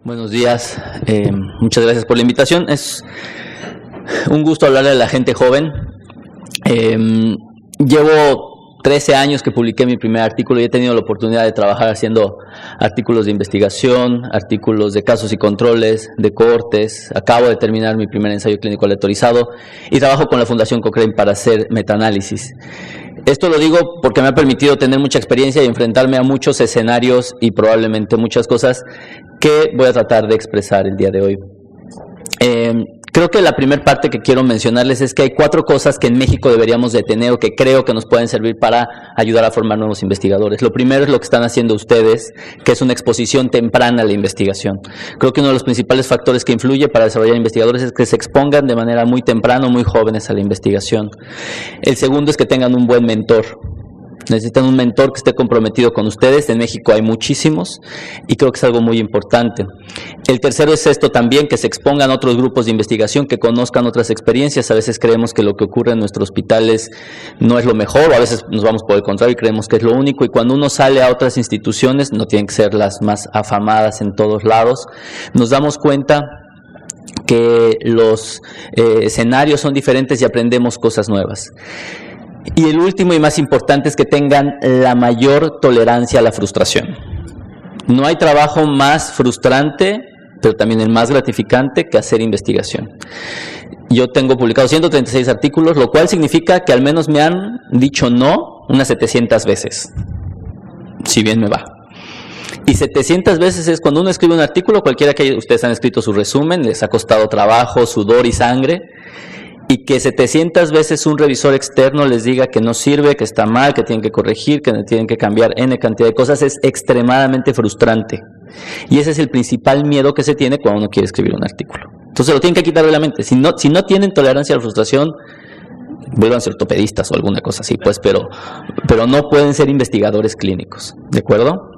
Buenos días, muchas gracias por la invitación. Es un gusto hablarle a la gente joven. Llevo 13 años que publiqué mi primer artículo y he tenido la oportunidad de trabajar haciendo artículos de investigación, artículos de casos y controles, de cohortes. Acabo de terminar mi primer ensayo clínico aleatorizado y trabajo con la Fundación Cochrane para hacer metaanálisis. Esto lo digo porque me ha permitido tener mucha experiencia y enfrentarme a muchos escenarios y probablemente muchas cosas que voy a tratar de expresar el día de hoy. Creo que la primera parte que quiero mencionarles es que hay 4 cosas que en México deberíamos de tener o que creo que nos pueden servir para ayudar a formar nuevos investigadores. Lo primero es lo que están haciendo ustedes, que es una exposición temprana a la investigación. Creo que uno de los principales factores que influye para desarrollar investigadores es que se expongan de manera muy temprana, muy jóvenes a la investigación. El segundo es que tengan un buen mentor. Necesitan un mentor que esté comprometido con ustedes. En México hay muchísimos y creo que es algo muy importante. El tercero es esto también, que se expongan a otros grupos de investigación, que conozcan otras experiencias. A veces creemos que lo que ocurre en nuestros hospitales no es lo mejor, o a veces nos vamos por el contrario y creemos que es lo único. Y cuando uno sale a otras instituciones, no tienen que ser las más afamadas en todos lados, nos damos cuenta que los escenarios son diferentes y aprendemos cosas nuevas. Y el último y más importante es que tengan la mayor tolerancia a la frustración. No hay trabajo más frustrante, pero también el más gratificante, que hacer investigación. Yo tengo publicado 136 artículos, lo cual significa que al menos me han dicho no unas 700 veces, si bien me va. Y 700 veces es cuando uno escribe un artículo, cualquiera que ustedes han escrito su resumen, les ha costado trabajo, sudor y sangre, y que 700 veces un revisor externo les diga que no sirve, que está mal, que tienen que corregir, que tienen que cambiar N cantidad de cosas, es extremadamente frustrante. Y ese es el principal miedo que se tiene cuando uno quiere escribir un artículo. Entonces lo tienen que quitar de la mente. Si no tienen tolerancia a la frustración, vuelvan a ser ortopedistas o alguna cosa así, pues, pero no pueden ser investigadores clínicos, ¿de acuerdo?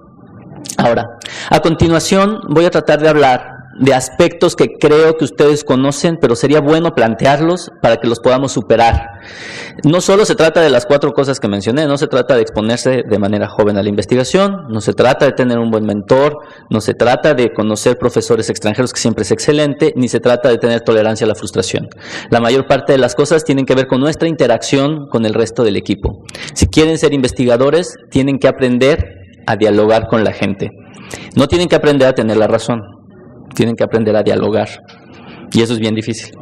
Ahora, a continuación voy a tratar de hablar de aspectos que creo que ustedes conocen, pero sería bueno plantearlos para que los podamos superar. No solo se trata de las 4 cosas que mencioné, no se trata de exponerse de manera joven a la investigación, no se trata de tener un buen mentor, no se trata de conocer profesores extranjeros, que siempre es excelente, ni se trata de tener tolerancia a la frustración. La mayor parte de las cosas tienen que ver con nuestra interacción con el resto del equipo. Si quieren ser investigadores, tienen que aprender a dialogar con la gente. No tienen que aprender a tener la razón. Tienen que aprender a dialogar, y eso es bien difícil.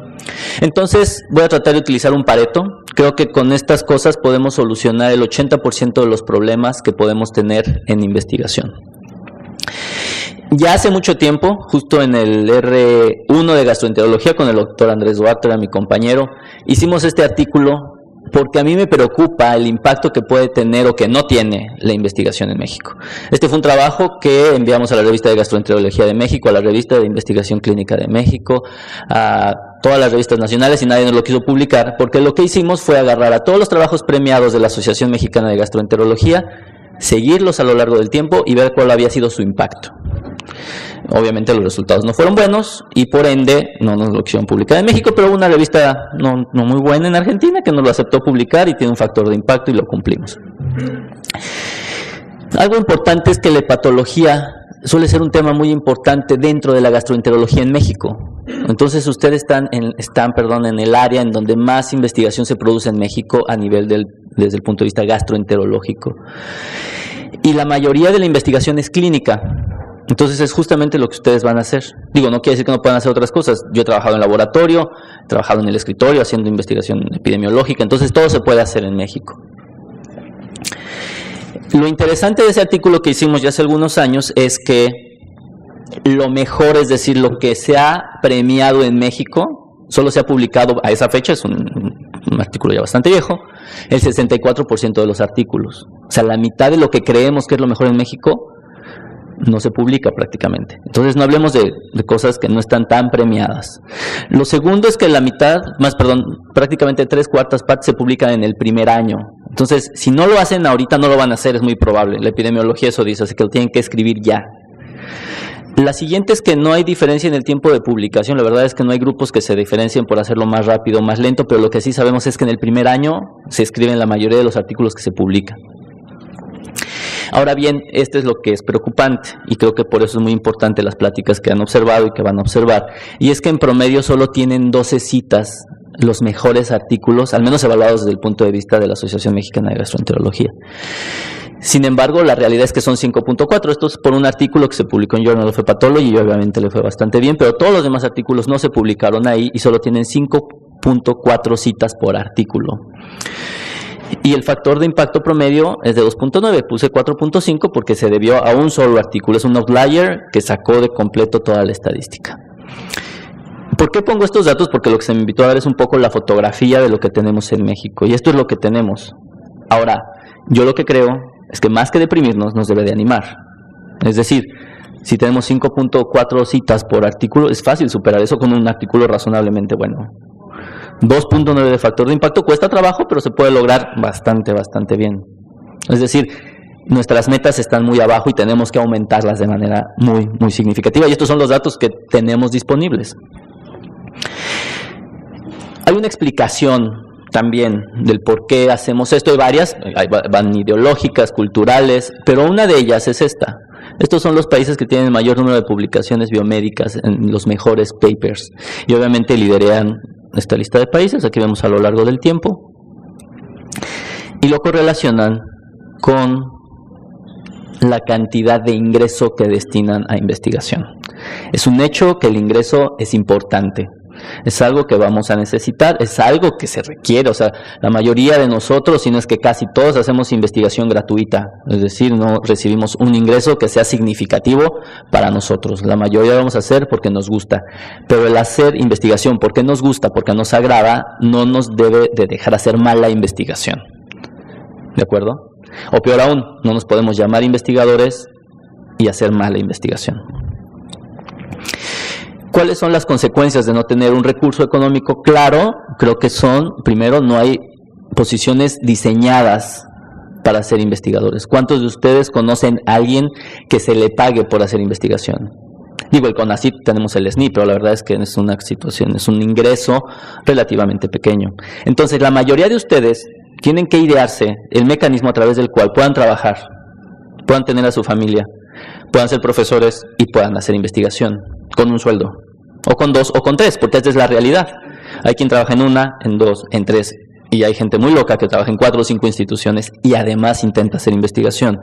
Entonces voy a tratar de utilizar un Pareto. Creo que con estas cosas podemos solucionar el 80% de los problemas que podemos tener en investigación. Ya hace mucho tiempo, justo en el R1 de gastroenterología con el doctor Andrés Duarte, era mi compañero, hicimos este artículo porque a mí me preocupa el impacto que puede tener o que no tiene la investigación en México. Este fue un trabajo que enviamos a la Revista de Gastroenterología de México, a la Revista de Investigación Clínica de México, a todas las revistas nacionales, y nadie nos lo quiso publicar, porque lo que hicimos fue agarrar a todos los trabajos premiados de la Asociación Mexicana de Gastroenterología, seguirlos a lo largo del tiempo y ver cuál había sido su impacto. Obviamente los resultados no fueron buenos y por ende no nos lo quisieron publicar en México, pero hubo una revista no muy buena en Argentina que nos lo aceptó publicar y tiene un factor de impacto y lo cumplimos. Algo importante es que la hepatología suele ser un tema muy importante dentro de la gastroenterología en México. Entonces ustedes están en el área en donde más investigación se produce en México a nivel desde el punto de vista gastroenterológico. Y la mayoría de la investigación es clínica. Entonces es justamente lo que ustedes van a hacer. Digo, no quiere decir que no puedan hacer otras cosas. Yo he trabajado en laboratorio, he trabajado en el escritorio haciendo investigación epidemiológica, entonces todo se puede hacer en México. Lo interesante de ese artículo que hicimos ya hace algunos años es que lo mejor, es decir, lo que se ha premiado en México, solo se ha publicado a esa fecha, es un artículo ya bastante viejo, el 64% de los artículos. O sea, la mitad de lo que creemos que es lo mejor en México no se publica prácticamente. Entonces no hablemos de cosas que no están tan premiadas. Lo segundo es que prácticamente 3/4 partes se publican en el primer año. Entonces, si no lo hacen ahorita, no lo van a hacer, es muy probable. La epidemiología eso dice, así que lo tienen que escribir ya. La siguiente es que no hay diferencia en el tiempo de publicación. La verdad es que no hay grupos que se diferencien por hacerlo más rápido o más lento, pero lo que sí sabemos es que en el primer año se escriben la mayoría de los artículos que se publican. Ahora bien, esto es lo que es preocupante y creo que por eso es muy importante las pláticas que han observado y que van a observar. Y es que en promedio solo tienen 12 citas los mejores artículos, al menos evaluados desde el punto de vista de la Asociación Mexicana de Gastroenterología. Sin embargo, la realidad es que son 5.4. Esto es por un artículo que se publicó en Journal of Hepatology y obviamente le fue bastante bien, pero todos los demás artículos no se publicaron ahí y solo tienen 5.4 citas por artículo. Y el factor de impacto promedio es de 2.9, puse 4.5 porque se debió a un solo artículo, es un outlier que sacó de completo toda la estadística. ¿Por qué pongo estos datos? Porque lo que se me invitó a dar es un poco la fotografía de lo que tenemos en México, y esto es lo que tenemos. Ahora, yo lo que creo es que más que deprimirnos, nos debe de animar. Es decir, si tenemos 5.4 citas por artículo, es fácil superar eso con un artículo razonablemente bueno. 2.9 de factor de impacto cuesta trabajo, pero se puede lograr bastante bien. Es decir, nuestras metas están muy abajo y tenemos que aumentarlas de manera muy significativa. Y estos son los datos que tenemos disponibles. Hay una explicación también del por qué hacemos esto. Hay varias, van ideológicas, culturales, pero una de ellas es esta. Estos son los países que tienen el mayor número de publicaciones biomédicas en los mejores papers. Y obviamente liderean esta lista de países, aquí vemos a lo largo del tiempo, y lo correlacionan con la cantidad de ingreso que destinan a investigación. Es un hecho que el ingreso es importante, es algo que vamos a necesitar, es algo que se requiere. O sea, la mayoría de nosotros, si no es que casi todos, hacemos investigación gratuita, es decir, no recibimos un ingreso que sea significativo para nosotros. La mayoría lo vamos a hacer porque nos gusta, pero el hacer investigación porque nos gusta, porque nos agrada, no nos debe de dejar hacer mala investigación. ¿De acuerdo? O peor aún, no nos podemos llamar investigadores y hacer mala investigación. ¿Cuáles son las consecuencias de no tener un recurso económico claro? Creo que son, primero, no hay posiciones diseñadas para ser investigadores. ¿Cuántos de ustedes conocen a alguien que se le pague por hacer investigación? Digo, el CONACYT tenemos el SNI, pero la verdad es que es una situación, es un ingreso relativamente pequeño. Entonces, la mayoría de ustedes tienen que idearse el mecanismo a través del cual puedan trabajar, puedan tener a su familia, puedan ser profesores y puedan hacer investigación con un sueldo, o con 2 o con 3, porque esta es la realidad. Hay quien trabaja en 1, en 2, en 3, y hay gente muy loca que trabaja en 4 o 5 instituciones y además intenta hacer investigación.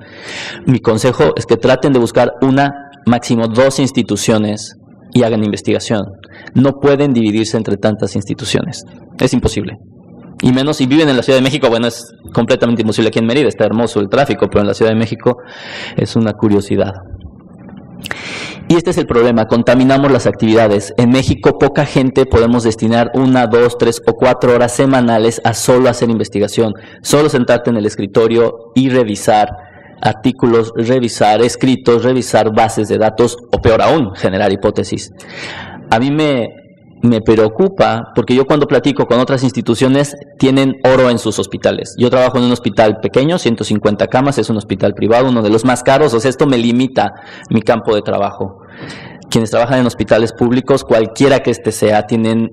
Mi consejo es que traten de buscar 1, máximo 2 instituciones y hagan investigación. No pueden dividirse entre tantas instituciones, es imposible. Y menos si viven en la Ciudad de México, bueno, es completamente imposible. Aquí en Mérida está hermoso el tráfico, pero en la Ciudad de México es una curiosidad. Y este es el problema, contaminamos las actividades. En México poca gente podemos destinar 1, 2, 3 o 4 horas semanales a solo hacer investigación, solo sentarte en el escritorio y revisar artículos, revisar escritos, revisar bases de datos o peor aún, generar hipótesis. A mí me preocupa porque yo cuando platico con otras instituciones tienen oro en sus hospitales. Yo trabajo en un hospital pequeño, 150 camas, es un hospital privado, uno de los más caros. O sea, esto me limita mi campo de trabajo. Quienes trabajan en hospitales públicos, cualquiera que este sea, tienen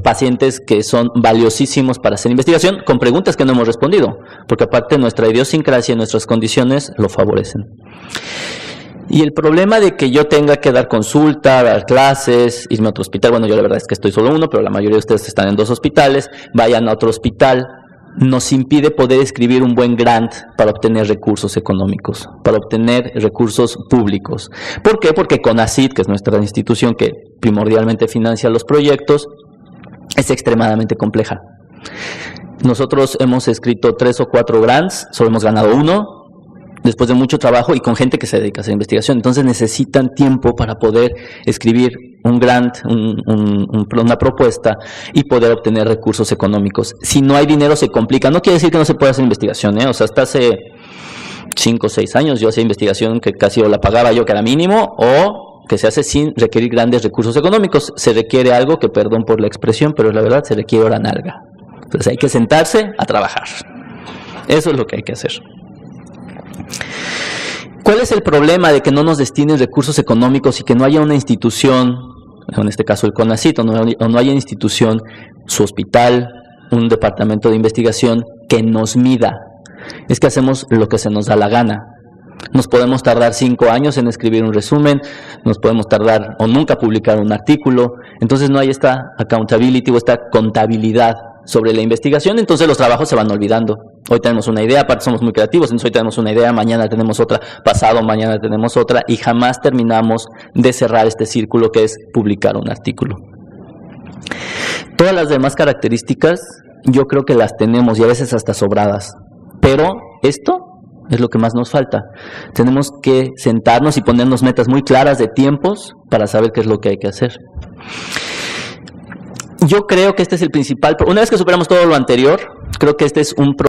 pacientes que son valiosísimos para hacer investigación con preguntas que no hemos respondido, porque aparte nuestra idiosincrasia y nuestras condiciones lo favorecen. Y el problema de que yo tenga que dar consulta, dar clases, irme a otro hospital, bueno, yo la verdad es que estoy solo uno, pero la mayoría de ustedes están en 2 hospitales, vayan a otro hospital, nos impide poder escribir un buen grant para obtener recursos económicos, para obtener recursos públicos. ¿Por qué? Porque CONACYT, que es nuestra institución que primordialmente financia los proyectos, es extremadamente compleja. Nosotros hemos escrito 3 o 4 grants, solo hemos ganado 1, después de mucho trabajo y con gente que se dedica a hacer investigación. Entonces necesitan tiempo para poder escribir un grant, una propuesta y poder obtener recursos económicos. Si no hay dinero se complica. No quiere decir que no se pueda hacer investigación, ¿eh? O sea, hasta hace 5 o 6 años yo hacía investigación que casi o la pagaba yo, que era mínimo, o que se hace sin requerir grandes recursos económicos. Se requiere algo que, perdón por la expresión, pero la verdad se requiere hora nalga. Entonces hay que sentarse a trabajar. Eso es lo que hay que hacer. ¿Cuál es el problema de que no nos destinen recursos económicos y que no haya una institución, en este caso el CONACYT, o no haya institución, su hospital, un departamento de investigación que nos mida, es que hacemos lo que se nos da la gana. Nos podemos tardar 5 años en escribir un resumen, nos podemos tardar o nunca publicar un artículo, entonces no hay esta accountability o esta contabilidad sobre la investigación, entonces los trabajos se van olvidando. Hoy tenemos una idea, aparte somos muy creativos, entonces hoy tenemos una idea, mañana tenemos otra, pasado mañana tenemos otra, y jamás terminamos de cerrar este círculo que es publicar un artículo. Todas las demás características yo creo que las tenemos y a veces hasta sobradas, pero esto es lo que más nos falta. Tenemos que sentarnos y ponernos metas muy claras de tiempos para saber qué es lo que hay que hacer. Yo creo que este es el principal. Una vez que superamos todo lo anterior, creo que este es un